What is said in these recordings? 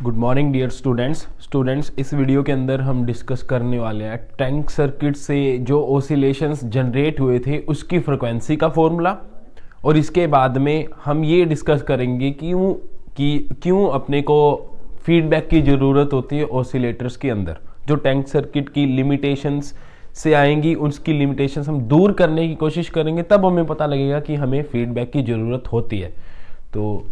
Good morning dear students इस video के अंदर हम डिस्कस करने वाले हैं टैंक सर्किट से जो ओसिलेशंस जनरेट हुए थे उसकी फ्रिक्वेंसी का फॉर्मूला। और इसके बाद में हम ये डिस्कस करेंगे क्यों अपने को फीडबैक की ज़रूरत होती है ओसिलेटर्स के अंदर। जो टैंक सर्किट की लिमिटेशंस से आएंगी उसकी लिमिटेशंस हम दूर करने की कोशिश करेंगे, तब हमें पता लगेगा कि हमें फीडबैक की ज़रूरत होती है। तो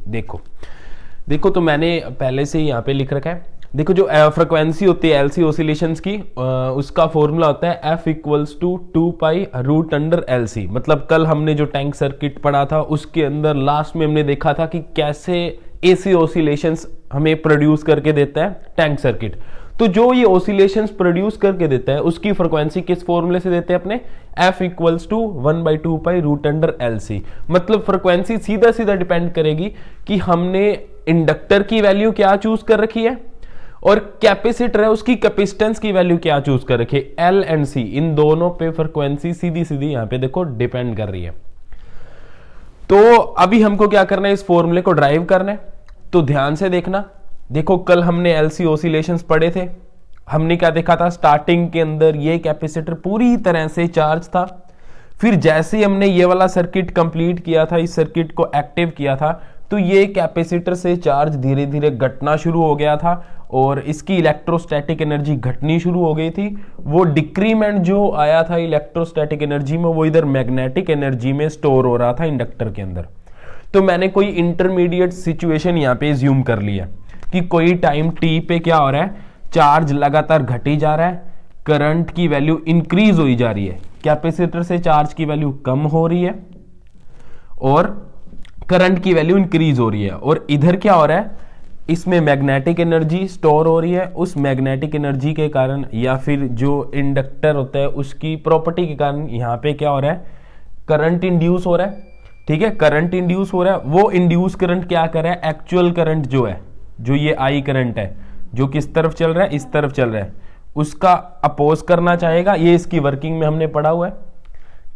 देखो तो मैंने पहले से ही यहाँ पे लिख रखा है। देखो जो फ्रिक्वेंसी होती है एलसी ओसिलेशंस की, उसका फॉर्मूला होता है F इक्वल्स टू 2π√LC। मतलब कल हमने जो टैंक सर्किट पढ़ा था उसके अंदर लास्ट में हमने देखा था कि कैसे एसी ओसिलेशंस हमें प्रोड्यूस करके देता है टैंक सर्किट। तो जो ये ओसिलेशंस प्रोड्यूस करके देता है उसकी फ्रिक्वेंसी किस फॉर्मूले से देते हैं अपने, F इक्वल्स टू 1/2π√LC। मतलब फ्रिक्वेंसी सीधा सीधा डिपेंड करेगी कि हमने इंडक्टर की वैल्यू क्या चूज कर रखी है और कैपेसिटर है उसकी कैपेसिटेंस की वैल्यू क्या चूज कर रखी है। L एंड C इन दोनों पे फ्रिक्वेंसी सीधी सीधी यहां पे देखो डिपेंड कर रही है। तो अभी हमको क्या करना है, इस फॉर्मूले को ड्राइव करना है। तो ध्यान से देखना, देखो कल हमने एलसी ओसिलेशंस पढ़े थे। हमने क्या देखा था, स्टार्टिंग के अंदर ये कैपेसिटर पूरी तरह से चार्ज था। फिर जैसे ही हमने ये वाला सर्किट कंप्लीट किया था, इस सर्किट को एक्टिव किया था, तो ये कैपेसिटर से चार्ज धीरे धीरे घटना शुरू हो गया था और इसकी इलेक्ट्रोस्टैटिक एनर्जी घटनी शुरू हो गई थी। वो डिक्रीमेंट जो आया था इलेक्ट्रोस्टैटिक एनर्जी में, वो इधर मैग्नेटिक एनर्जी में स्टोर हो रहा था इंडक्टर के अंदर। तो मैंने कोई इंटरमीडिएट सिचुएशन यहाँ पे ज्यूम कर लिया कि कोई टाइम टी पे क्या हो रहा है, चार्ज लगातार घटी जा रहा है, करंट की वैल्यू इंक्रीज हो जा रही है, कैपेसिटर से चार्ज की वैल्यू कम हो रही है और करंट की वैल्यू इंक्रीज हो रही है। और इधर क्या हो रहा है, इसमें मैग्नेटिक एनर्जी स्टोर हो रही है। उस मैग्नेटिक एनर्जी के कारण या फिर जो इंडक्टर होता है उसकी प्रॉपर्टी के कारण यहाँ पे क्या हो रहा है, करंट इंड्यूस हो रहा है। ठीक है, करंट इंड्यूस हो रहा है। वो इंड्यूस करंट क्या कर रहा है, एक्चुअल करंट जो है, जो ये आई करंट है जो किस तरफ चल रहा है, इस तरफ चल रहा है, उसका अपोज करना चाहेगा। ये इसकी वर्किंग में हमने पढ़ा हुआ है।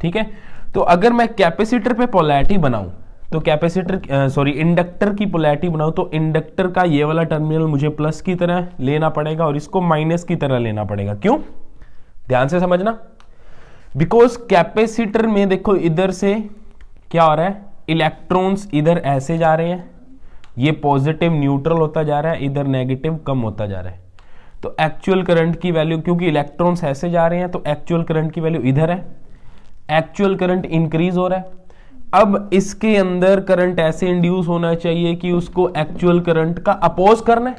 ठीक है, तो अगर मैं कैपेसिटर पे पोलैरिटी बनाऊं तो इंडक्टर की पोलैरिटी बनाऊं तो इंडक्टर का ये वाला टर्मिनल मुझे प्लस की तरह लेना पड़ेगा और इसको माइनस की तरह लेना पड़ेगा। क्यों, ध्यान से समझना। बिकॉज कैपेसिटर में देखो इधर से क्या हो रहा है, इलेक्ट्रॉन्स इधर ऐसे जा रहे हैं, ये पॉजिटिव न्यूट्रल होता जा रहा है, इधर नेगेटिव कम होता जा रहा है। तो एक्चुअल करंट की वैल्यू, क्योंकि इलेक्ट्रॉन्स ऐसे जा रहे हैं तो एक्चुअल करंट की वैल्यू इधर है, एक्चुअल करंट इंक्रीज हो रहा है। अब इसके अंदर करंट ऐसे इंड्यूस होना चाहिए कि उसको एक्चुअल करंट का अपोज करना है।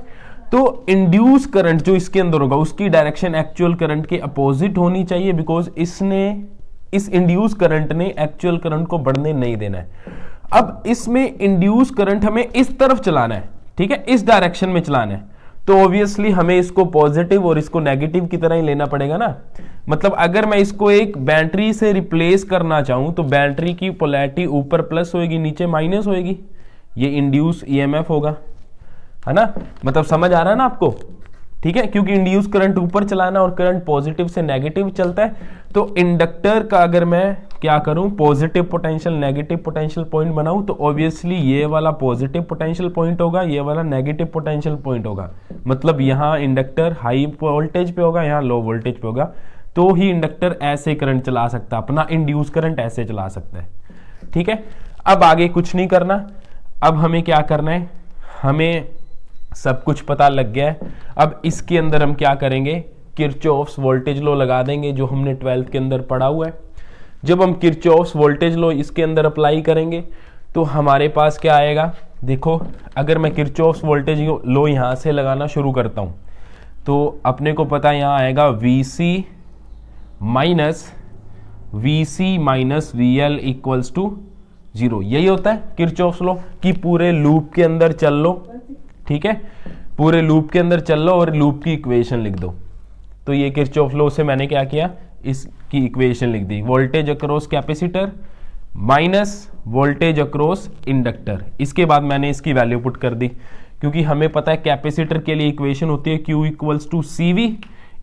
तो इंड्यूस करंट जो इसके अंदर होगा उसकी डायरेक्शन एक्चुअल करंट के अपोजिट होनी चाहिए, बिकॉज इस इंड्यूस करंट ने एक्चुअल करंट को बढ़ने नहीं देना है। अब इसमें इंड्यूस करंट हमें इस तरफ चलाना है, ठीक है, इस डायरेक्शन में चलाना है। तो ऑब्वियसली हमें इसको पॉजिटिव और इसको नेगेटिव की तरह ही लेना पड़ेगा ना। मतलब अगर मैं इसको एक बैटरी से रिप्लेस करना चाहूं तो बैटरी की पोलैरिटी ऊपर प्लस होएगी, नीचे माइनस होएगी। ये इंड्यूस ईएमएफ होगा, है ना। मतलब समझ आ रहा है ना आपको, ठीक है, क्योंकि इंड्यूस करंट ऊपर चलाना और करंट पॉजिटिव से नेगेटिव चलता है। तो इंडक्टर का अगर मैं क्या करूं, positive potential negative potential point बनाऊं तो ऑब्वियसली ये वाला पॉजिटिव पोटेंशियल पॉइंट होगा, ये वाला नेगेटिव पोटेंशियल पॉइंट होगा। मतलब यहां इंडक्टर हाई वोल्टेज पे होगा, यहां लो वोल्टेज पे होगा, तो ही इंडक्टर ऐसे करंट चला सकता है, अपना इंड्यूस करंट ऐसे चला सकता है। ठीक है, अब आगे कुछ नहीं करना। अब हमें क्या करना है, हमें सब कुछ पता लग गया है। अब इसके अंदर हम क्या करेंगे, किरचॉफ्स वोल्टेज लॉ लगा देंगे जो हमने 12th के अंदर पढ़ा हुआ है। जब हम किरचॉफ्स वोल्टेज लॉ इसके अंदर अप्लाई करेंगे तो हमारे पास क्या आएगा, देखो अगर मैं किरचॉफ्स वोल्टेज लॉ यहां से लगाना शुरू करता हूं तो अपने को पता यहां आएगा VC minus VL equals to 0। यही होता है किरचॉफ्स लॉ कि पूरे लूप के अंदर चल लो, ठीक है, पूरे लूप के अंदर चल लो और लूप की इक्वेशन लिख दो। तो ये किरचॉफ लॉ से मैंने क्या किया, इसकी इक्वेशन लिख दी, voltage across capacitor minus voltage across inductor. इसके बाद मैंने इसकी वैल्यू पुट कर दी, क्योंकि हमें पता है कैपेसिटर के लिए इक्वेशन होती है Q इक्वल्स टू CV।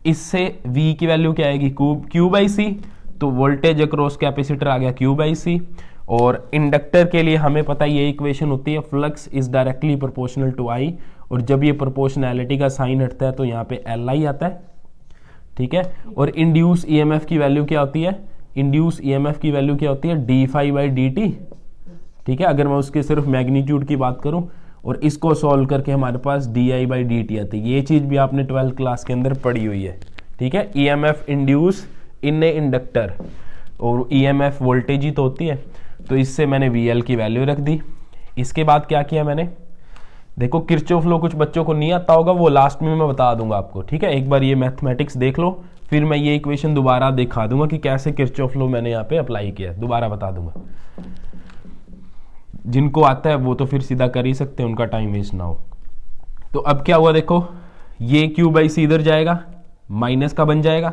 इससे V की वैल्यू क्या आएगी, Q/C। तो वोल्टेज अक्रॉस कैपेसिटर आ गया Q/C। और इंडक्टर के लिए हमें पता है ये इक्वेशन होती है, flux is directly proportional to I। और जब ये प्रोपोर्शनैलिटी का साइन हटता है तो यहाँ पे एल आई आता है, ठीक है। और इंड्यूस ईएमएफ की वैल्यू क्या होती है, इंड्यूस ईएमएफ की वैल्यू क्या होती है, D phi by D T, ठीक है। अगर मैं उसके सिर्फ मैग्नीट्यूड की बात करूं और इसको सॉल्व करके हमारे पास d I by D t आती है, ये चीज़ भी आपने 12th क्लास के अंदर पढ़ी हुई है, ठीक है। EMF induce in A inductor, और ईएमएफ वोल्टेज ही तो होती है, तो इससे मैंने वीएल की वैल्यू रख दी। इसके बाद क्या किया मैंने, देखो किरचॉफ लॉ कुछ बच्चों को नहीं आता होगा, वो लास्ट में मैं बता दूंगा आपको, ठीक है। एक बार ये मैथमेटिक्स देख लो, फिर मैं ये इक्वेशन दोबारा दिखा दूंगा कि कैसे किरचॉफ लॉ मैंने यहाँ पे अप्लाई किया, दोबारा बता दूंगा। जिनको आता है वो तो फिर सीधा कर ही सकते हैं, उनका टाइम वेस्ट ना हो। तो अब क्या हुआ, देखो ये क्यू बाई सी इधर जाएगा, माइनस का बन जाएगा,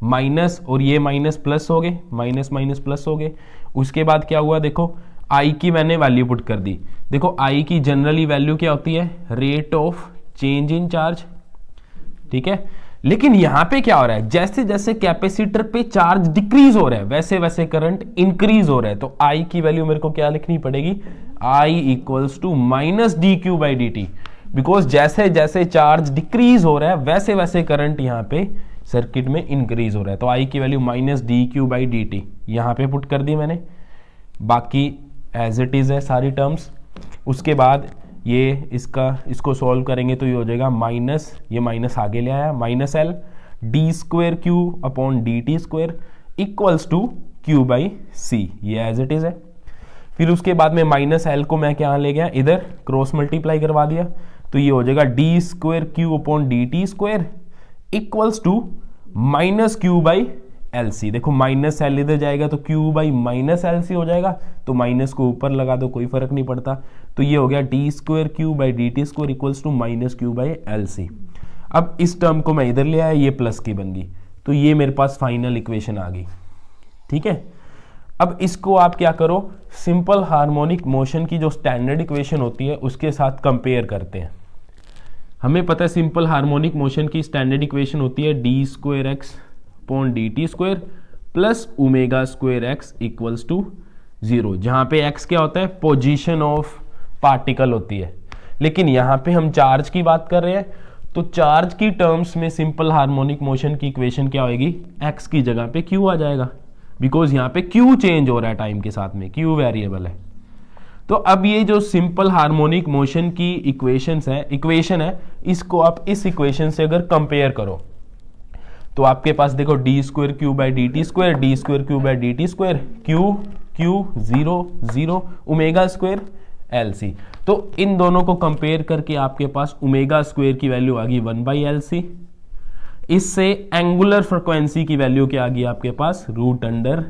माइनस और ये माइनस प्लस हो गए, माइनस माइनस प्लस हो गए। उसके बाद क्या हुआ, देखो आई की मैंने वैल्यू पुट कर दी। देखो आई की जनरली वैल्यू क्या होती है, rate of change in charge, ठीक है। लेकिन यहां पे क्या हो रहा है, जैसे जैसे कैपेसिटर पे चार्ज डिक्रीज हो रहा है वैसे वैसे करंट इंक्रीज हो रहा है, तो आई की वैल्यू मेरे को क्या लिखनी पड़ेगी, i equals to minus d q by D t, because जैसे जैसे चार्ज डिक्रीज हो रहा है वैसे वैसे करंट यहाँ पे सर्किट में इंक्रीज हो रहा है। तो आई की value minus d q by D T यहाँ पे पुट कर दी मैंने, बाकी एज इट इज है सारी टर्म्स। उसके बाद ये इसको सॉल्व करेंगे तो ये हो जाएगा माइनस, ये माइनस आगे ले आया, minus L d square Q upon D T square equals to q by C, ये एज इट इज है। फिर उसके बाद में माइनस एल को मैं क्या ले गया, इधर क्रॉस मल्टीप्लाई करवा दिया, तो ये हो जाएगा D square Q upon D T square equals to minus Q by L C. देखो माइनस एल इधर जाएगा तो Q by minus L C हो जाएगा, तो माइनस को ऊपर लगा दो, कोई फर्क नहीं पड़ता। तो ये हो गया D square Q by D T square equals to minus Q by L C. अब इस टर्म को मैं इधर ले आया, ये प्लस की बन गई, तो ये मेरे पास फाइनल इक्वेशन आ गई, ठीक है। अब इसको आप क्या करो, सिंपल हार्मोनिक मोशन की जो स्टैंडर्ड इक्वेशन होती है उसके साथ कंपेयर करते हैं। हमें पता है सिंपल हार्मोनिक मोशन की स्टैंडर्ड इक्वेशन होती है D square X upon D T square plus omega square X equals to 0, जहां पे x क्या होता है, पोजीशन ऑफ पार्टिकल होती है। लेकिन यहां पे हम चार्ज की बात कर रहे हैं, तो चार्ज की टर्म्स में सिंपल हार्मोनिक मोशन की इक्वेशन क्या होगी, x की जगह पे q आ जाएगा, बिकॉज यहाँ पे q चेंज हो रहा है टाइम के साथ में, q वेरिएबल है। तो अब ये जो सिंपल हार्मोनिक मोशन की इक्वेशन है, इसको आप इस इक्वेशन से अगर कंपेयर करो तो आपके पास देखो D square Q by D T square, D square Q by D T square, Q Q 0 0 omega square L C. तो इन दोनों को कंपेयर करके आपके पास ओमेगा स्क्वेयर की वैल्यू आ गई 1 बाई एल सी। इससे एंगुलर फ्रिक्वेंसी की वैल्यू क्या आ गई आपके पास, रूट अंडर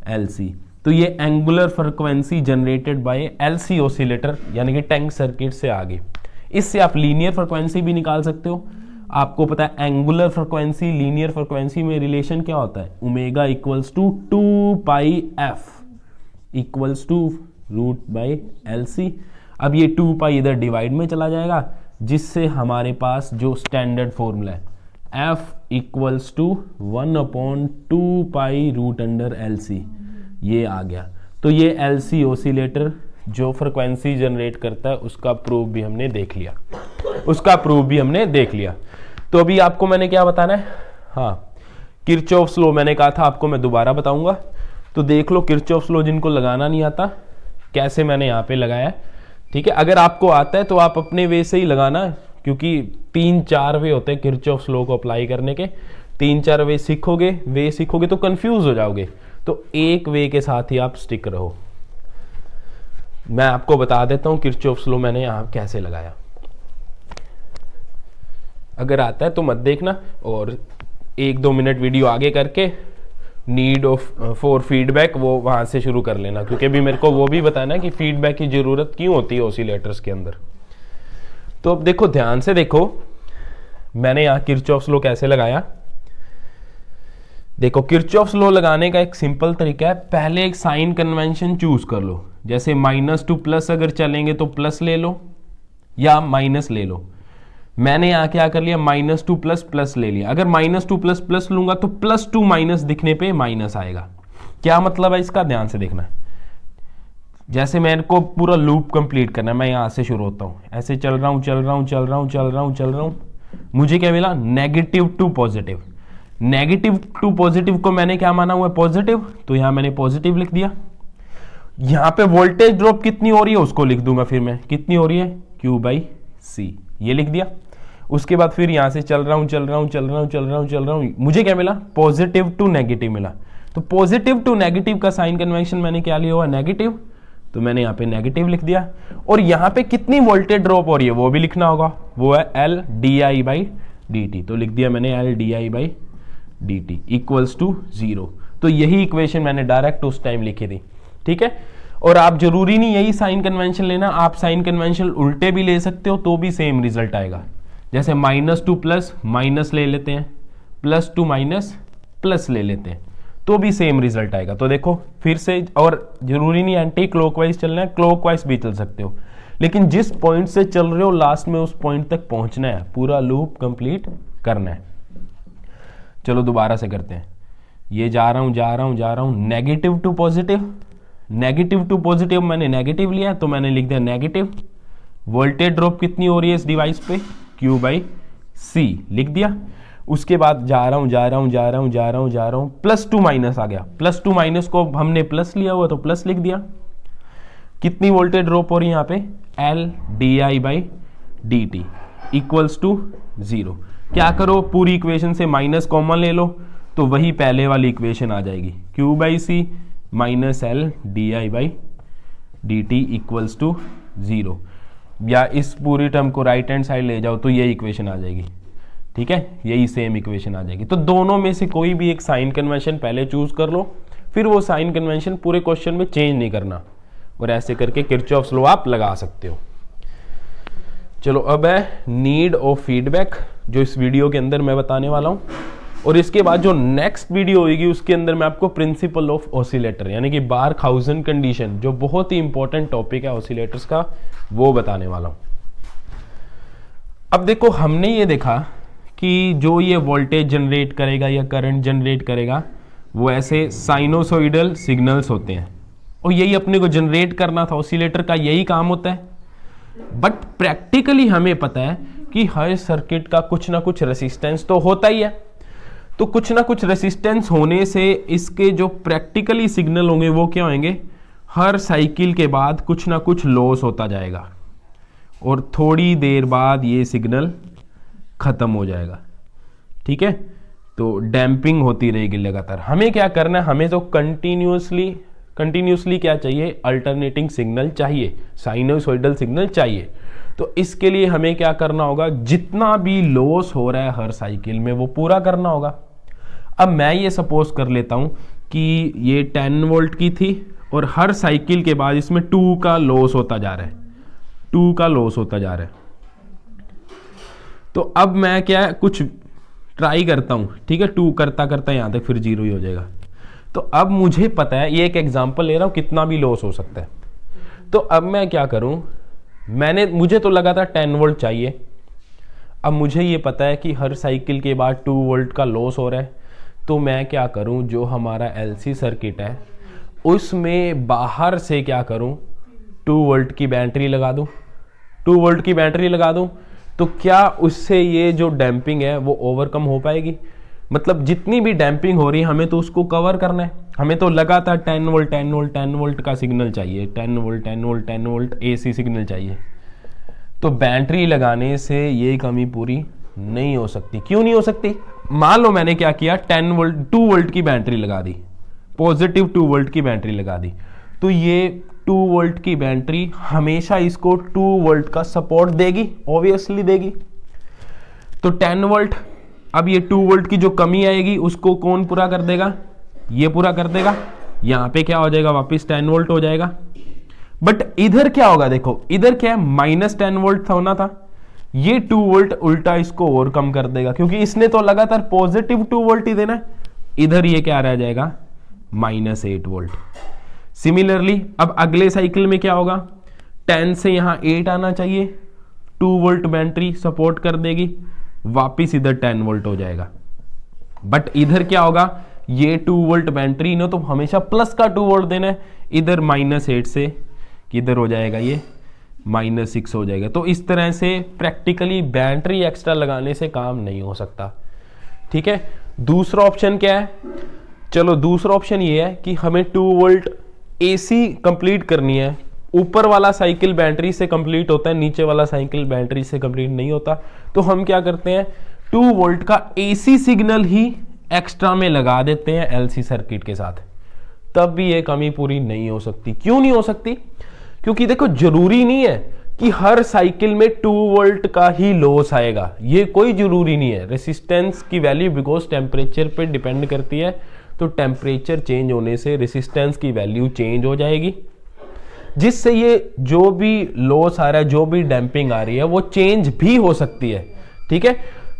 एल सी। तो ये angular frequency generated by L C oscillator यानी कि टैंक सर्किट से आ गई। इससे आप लीनियर फ्रिक्वेंसी भी निकाल सकते हो। आपको पता है एंगुलर फ्रिक्वेंसी लीनियर फ्रिक्वेंसी में रिलेशन क्या होता है, omega equals to 2 pi F equals to root by L C. अब ये 2 पाई इधर डिवाइड में चला जाएगा, जिससे हमारे पास जो स्टैंडर्ड फॉर्मूला है F equals to 1/2 pi root under L C, ये आ गया। तो ये एल सी ऑसिलेटर जो फ्रिक्वेंसी जनरेट करता है उसका प्रूफ भी हमने देख लिया, तो अभी आपको मैंने क्या बताना है, हाँ किरचॉफ्स लॉ मैंने कहा था आपको मैं दोबारा बताऊंगा। तो देख लो किरचॉफ्स लॉ जिनको लगाना नहीं आता कैसे मैंने यहाँ पे लगाया है, ठीक है। अगर आपको आता है तो आप अपने वे से ही लगाना, क्योंकि 3-4 वे होते हैं किरचॉफ्स लॉ को अप्लाई करने के। 3-4 वे सीखोगे तो कंफ्यूज हो जाओगे, तो एक वे के साथ ही आप स्टिक रहो। मैं आपको बता देता हूं किरचॉफ्स लॉ मैंने यहां कैसे लगाया, अगर आता है तो मत देखना, और 1-2 मिनट वीडियो आगे करके नीड फॉर फीडबैक वो वहां से शुरू कर लेना, क्योंकि अभी मेरे को वो भी बताना है कि फीडबैक की जरूरत क्यों होती है ऑसिलेटर्स के अंदर। तो अब देखो ध्यान से देखो, मैंने यहां किरचॉफ्स लॉ कैसे लगाया। देखो किरचॉफ्स लॉ लगाने का एक सिंपल तरीका है, पहले एक साइन कन्वेंशन चूज कर लो। जैसे माइनस टू प्लस अगर चलेंगे तो प्लस ले लो या माइनस ले लो। मैंने यहां क्या कर लिया, माइनस टू प्लस प्लस ले लिया। अगर माइनस टू प्लस प्लस लूंगा तो +2 माइनस दिखने पे माइनस आएगा। क्या मतलब है इसका, ध्यान से देखना है। जैसे मेरे को पूरा लूप कंप्लीट करना है, मैं यहाँ से शुरू होता हूँ, ऐसे चल रहा हूँ चल रहा हूँ चल रहा हूँ चल रहा हूँ चल रहा हूँ, मुझे क्या मिला, negative to positive. Negative to positive को मैंने क्या माना हुआ है, पॉजिटिव, तो यहाँ मैंने पॉजिटिव लिख दिया। यहाँ पे वोल्टेज ड्रॉप कितनी हो रही है उसको लिख दूंगा, फिर मैं कितनी हो रही है, Q बाई सी, ये लिख दिया। उसके बाद फिर यहाँ से चल रहा हूँ चल रहा हूँ चल रहा हूँ चल रहा हूँ चल रहा हूँ, मुझे क्या मिला, पॉजिटिव टू नेगेटिव मिला। तो पॉजिटिव टू नेगेटिव का साइन कन्वेंशन मैंने क्या लिया हुआ, नेगेटिव, तो मैंने यहाँ पे नेगेटिव लिख दिया। और यहाँ पे कितनी वोल्टेज ड्रॉप हो रही है वो भी लिखना होगा, वो है L D I by D T, तो लिख दिया मैंने L D I by D T equals to 0। तो यही इक्वेशन मैंने डायरेक्ट उस टाइम लिखी थी, ठीक है। और आप जरूरी नहीं यही साइन कन्वेंशन लेना, आप साइन कन्वेंशन उल्टे भी ले सकते हो तो भी सेम रिजल्ट आएगा। जैसे माइनस टू प्लस माइनस ले लेते हैं, प्लस टू माइनस प्लस ले लेते हैं, तो भी सेम रिजल्ट आएगा। तो देखो फिर से, और जरूरी नहीं एंटी क्लॉकवाइज चलना है, क्लॉकवाइज भी चल सकते हो, लेकिन जिस पॉइंट से चल रहे हो लास्ट में उस पॉइंट तक पहुंचना है, पूरा लूप कंप्लीट करना है। चलो दोबारा से करते हैं, ये जा रहा हूं जा रहा हूं जा रहा हूं, negative to positive, negative to positive मैंने नेगेटिव लिया तो मैंने लिख दिया नेगेटिव। वोल्टेज ड्रॉप कितनी हो रही है इस डिवाइस पे, Q बाई सी लिख दिया। उसके बाद जा रहा हूं जा रहा हूं जा रहा हूं जा रहा हूं जा रहा हूं, प्लस टू माइनस आ गया, प्लस टू माइनस को हमने प्लस लिया हुआ तो प्लस लिख दिया। कितनी वोल्टेज ड्रॉप हो रही है यहाँ पे, L D I by D T equals to 0। क्या करो, पूरी इक्वेशन से माइनस कॉमन ले लो तो वही पहले वाली इक्वेशन आ जाएगी, Q by C minus L D I by D T equals to 0, या इस पूरी टर्म को राइट हैंड साइड ले जाओ तो यही इक्वेशन आ जाएगी, ठीक है, यही सेम इक्वेशन आ जाएगी। तो दोनों में से कोई भी एक साइन कन्वेंशन पहले चूज कर लो, फिर वो साइन कन्वेंशन पूरे क्वेश्चन में चेंज नहीं करना, और ऐसे करके किरचॉफ्स लॉ आप लगा सकते हो। चलो अब है नीड ऑफ फीडबैक, जो इस वीडियो के अंदर मैं बताने वाला हूं, और इसके बाद जो नेक्स्ट वीडियो होगी उसके अंदर मैं आपको प्रिंसिपल ऑफ ऑसिलेटर यानी कि बार्कहाउज़न कंडीशन, जो बहुत ही इंपॉर्टेंट टॉपिक है ऑसिलेटर्स का, वो बताने वाला हूं। अब देखो हमने ये देखा कि जो ये वोल्टेज जनरेट करेगा या करंट जनरेट करेगा वो ऐसे साइनोसॉइडल सिग्नल्स होते हैं, और यही अपने को जनरेट करना था, ऑसिलेटर का यही काम होता है। बट प्रैक्टिकली हमें पता है कि हर सर्किट का कुछ ना कुछ रेसिस्टेंस तो होता ही है, तो कुछ ना कुछ रेसिस्टेंस होने से इसके जो प्रैक्टिकली सिग्नल होंगे वो क्या होंगे, हर साइकिल के बाद कुछ ना कुछ लॉस होता जाएगा, और थोड़ी देर बाद ये सिग्नल खत्म हो जाएगा, ठीक है। तो डैम्पिंग होती रहेगी लगातार। हमें क्या करना है, हमें तो कंटिन्यूसली क्या चाहिए, अल्टरनेटिंग सिग्नल चाहिए, साइनोसॉइडल सिग्नल चाहिए। तो इसके लिए हमें क्या करना होगा, जितना भी लॉस हो रहा है हर साइकिल में वो पूरा करना होगा। अब मैं ये सपोज कर लेता हूं कि ये 10 वोल्ट की थी और हर साइकिल के बाद इसमें 2 का लॉस होता जा रहा है, 2 का लॉस होता जा रहा है। तो अब मैं क्या कुछ ट्राई करता हूं, ठीक है, 2 करता करता यहां तक फिर 0 ही हो जाएगा। तो अब मुझे पता है, ये एक एग्जांपल ले रहा हूं, कितना भी लॉस हो सकता है। तो अब मैं क्या करूं, मुझे तो लगा था 10 वोल्ट चाहिए, अब मुझे ये पता है कि हर साइकिल के बाद 2 वोल्ट का लॉस हो रहा है। तो मैं क्या करूं, जो हमारा एलसी सर्किट है उसमें बाहर से क्या करूं, 2 वोल्ट की बैटरी लगा दूं। 2 वोल्ट की बैटरी लगा दूं तो क्या उससे ये जो डैम्पिंग है वो ओवरकम हो पाएगी, मतलब जितनी भी डैम्पिंग हो रही है हमें तो उसको कवर करना है। हमें तो लगातार 10 वोल्ट 10 वोल्ट 10 वोल्ट का सिग्नल चाहिए, 10 volt 10 volt 10 volt AC signal चाहिए। तो बैटरी लगाने से ये कमी पूरी नहीं हो सकती। क्यों नहीं हो सकती, मान लो मैंने क्या किया, 10 वोल्ट 2 वोल्ट की बैटरी लगा दी, पॉजिटिव 2 वोल्ट की बैटरी लगा दी, तो ये 2 वोल्ट की बैटरी हमेशा इसको 2 वोल्ट का सपोर्ट देगी, ऑब्वियसली देगी। तो 10 वोल्ट, अब ये 2 वोल्ट की जो कमी आएगी उसको कौन पूरा कर देगा, ये पूरा कर देगा। यहां पे क्या हो जाएगा, वापस 10 वोल्ट हो जाएगा। बट इधर क्या होगा, देखो इधर क्या है, माइनस 10 वोल्ट था होना था, ये 2 वोल्ट उल्टा इसको और कम कर देगा, क्योंकि इसने तो लगातार पॉजिटिव 2 वोल्ट ही देना है। इधर ये क्या रह जाएगा, माइनस 8 वोल्ट। सिमिलरली अब अगले साइकिल में क्या होगा, 10 से यहां 8 आना चाहिए, 2 वोल्ट बैटरी सपोर्ट कर देगी, वापिस इधर 10 वोल्ट हो जाएगा। बट इधर क्या होगा, ये 2 वोल्ट बैटरी ने तो हमेशा प्लस का 2 वोल्ट देना है, इधर माइनस 8 से किधर हो जाएगा ये -6 हो जाएगा। तो इस तरह से प्रैक्टिकली बैटरी एक्स्ट्रा लगाने से काम नहीं हो सकता। ठीक है, दूसरा ऑप्शन क्या है? चलो दूसरा ऑप्शन ये है कि हमें 2 वोल्ट AC कंप्लीट करनी है। ऊपर वाला साइकिल बैटरी से कंप्लीट होता है, नीचे वाला साइकिल बैटरी से कंप्लीट नहीं होता। तो हम क्या करते हैं, 2 वोल्ट का AC सिग्नल ही एक्स्ट्रा में लगा देते हैं LC सर्किट के साथ। तब भी ये कमी पूरी नहीं हो सकती। क्यों नहीं हो सकती? क्योंकि देखो जरूरी नहीं है कि हर साइकिल में 2 वोल्ट का ही लॉस आएगा, ये कोई जरूरी नहीं है। रेसिस्टेंस की वैल्यू बिकॉज टेम्परेचर पे डिपेंड करती है, तो टेम्परेचर चेंज होने से रेसिस्टेंस की वैल्यू चेंज हो जाएगी, जिससे ये जो भी लॉस आ रहा है, जो भी डैम्पिंग आ रही है, वो चेंज भी हो सकती है। ठीक है,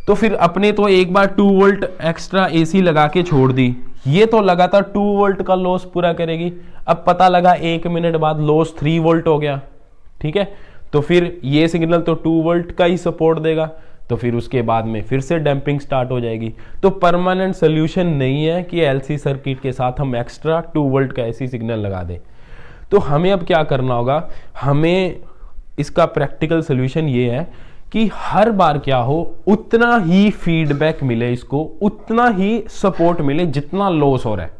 तो फिर अपने तो एक बार 2 वोल्ट एक्स्ट्रा AC लगा के छोड़ दी, ये तो लगातार 2 वोल्ट का लॉस पूरा करेगी। अब पता लगा 1 मिनट बाद लॉस 3 वोल्ट हो गया। ठीक है, तो फिर ये सिग्नल तो 2 वोल्ट का ही सपोर्ट देगा, तो फिर उसके बाद में फिर से डैम्पिंग स्टार्ट हो जाएगी। तो परमानेंट सोल्यूशन नहीं है कि LC सर्किट के साथ हम एक्स्ट्रा 2 वोल्ट का AC सिग्नल लगा दें। तो हमें अब क्या करना होगा, हमें इसका प्रैक्टिकल सोल्यूशन ये है कि हर बार क्या हो, उतना ही फीडबैक मिले इसको, उतना ही सपोर्ट मिले जितना लॉस हो रहा है।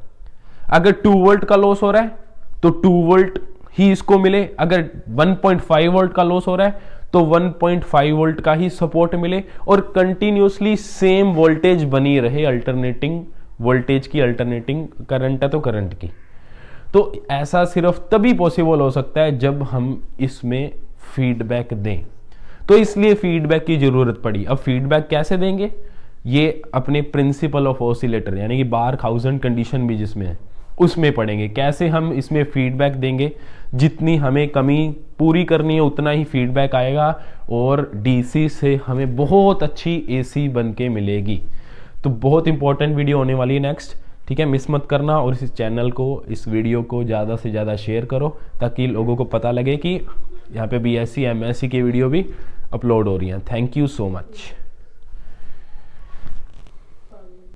अगर 2 वोल्ट का लॉस हो रहा है तो 2 वोल्ट ही इसको मिले, अगर 1.5 वोल्ट का लॉस हो रहा है तो 1.5 वोल्ट का ही सपोर्ट मिले, और कंटिन्यूसली सेम वोल्टेज बनी रहे, अल्टरनेटिंग वोल्टेज की, अल्टरनेटिंग करंट है तो करंट की। तो ऐसा सिर्फ तभी पॉसिबल हो सकता है जब हम इसमें फीडबैक दें। तो इसलिए फीडबैक की जरूरत पड़ी। अब फीडबैक कैसे देंगे, ये अपने प्रिंसिपल ऑफ ऑसिलेटर यानी कि बारखाउज़ेन कंडीशन भी जिसमें है उसमें पढ़ेंगे, कैसे हम इसमें फीडबैक देंगे। जितनी हमें कमी पूरी करनी है उतना ही फीडबैक आएगा, और DC से हमें बहुत अच्छी AC बन के मिलेगी। तो बहुत इंपॉर्टेंट वीडियो होने वाली है नेक्स्ट। ठीक है, मिस मत करना, और इस चैनल को, इस वीडियो को ज़्यादा से ज़्यादा शेयर करो ताकि लोगों को पता लगे कि यहाँ पे BSc MSc की वीडियो भी अपलोड हो रही हैं। Thank you so much.